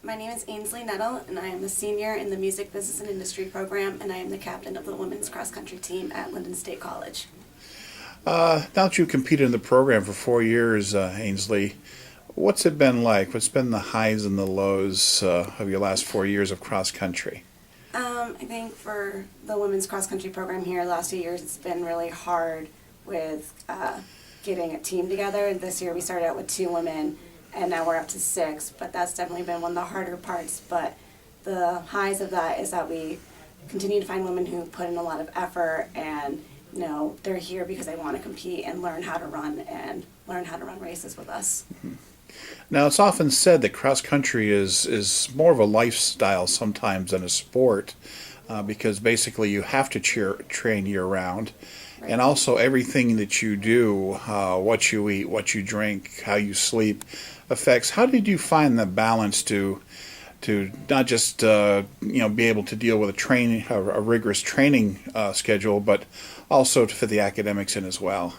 My name is Ainsley Nettell, and I am a senior in the Music, Business, and Industry program, and I am the captain of the women's cross-country team at Lyndon State College. Now that you competed in the program for 4 years, Ainsley, what's it been like? What's been the highs and the lows of your last 4 years of cross-country? I think for the women's cross-country program here, the last few years, it's been really hard with getting a team together. This year we started out with 2 women, and now we're up to 6, but that's definitely been one of the harder parts. But the highs of that is that we continue to find women who put in a lot of effort, and they're here because they want to compete and learn how to run races with us. Mm-hmm. Now, it's often said that cross-country is more of a lifestyle sometimes than a sport, because basically you have to train year-round. Right. And also everything that you do, what you eat, what you drink, how you sleep, affects. How did you find the balance to not just be able to deal with a rigorous training schedule, but also to fit the academics in as well?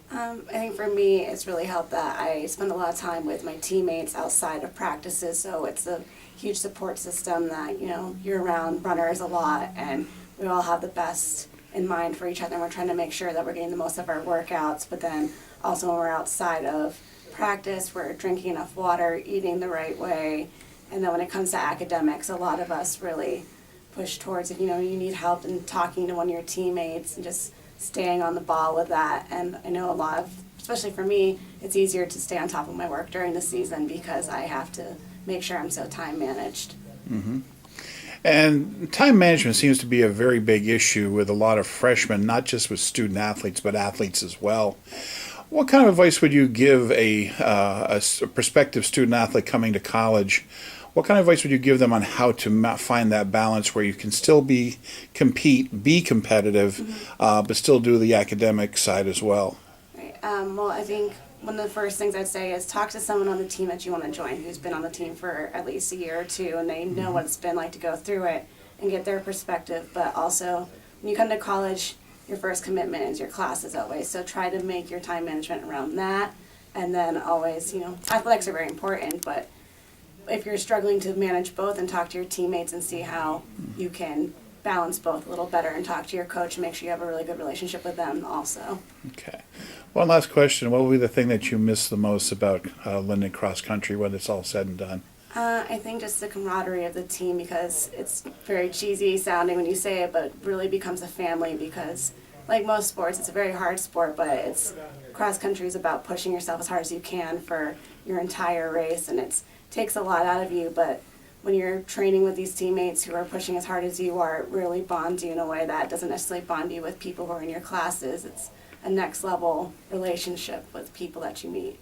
I think for me, it's really helped that I spend a lot of time with my teammates outside of practices, so it's a huge support system that, you're around runners a lot, and we all have the best in mind for each other, and we're trying to make sure that we're getting the most of our workouts, but then also when we're outside of practice, we're drinking enough water, eating the right way, and then when it comes to academics, a lot of us really push towards, if you need help in talking to one of your teammates and just staying on the ball with that. And I know especially for me, it's easier to stay on top of my work during the season because I have to make sure I'm so time managed. Mm-hmm. And time management seems to be a very big issue with a lot of freshmen, not just with student athletes, but athletes as well. What kind of advice would you give a prospective student athlete coming to college? What kind of advice would you give them on how to find that balance where you can still compete, be competitive, mm-hmm. But still do the academic side as well? Right. Well, I think one of the first things I'd say is talk to someone on the team that you want to join who's been on the team for at least a year or 2, and they know mm-hmm. what it's been like to go through it and get their perspective. But also, when you come to college, your first commitment is your classes always. So try to make your time management around that. And then always, athletics are very important, but if you're struggling to manage both, and talk to your teammates and see how you can balance both a little better, and talk to your coach and make sure you have a really good relationship with them also. Okay. One last question. What will be the thing that you miss the most about Lyndon Cross Country when it's all said and done? I think just the camaraderie of the team, because it's very cheesy sounding when you say it, but it really becomes a family because, like most sports, it's a very hard sport, but cross country is about pushing yourself as hard as you can for your entire race, and it takes a lot out of you, but when you're training with these teammates who are pushing as hard as you are, it really bonds you in a way that doesn't necessarily bond you with people who are in your classes. It's a next level relationship with people that you meet.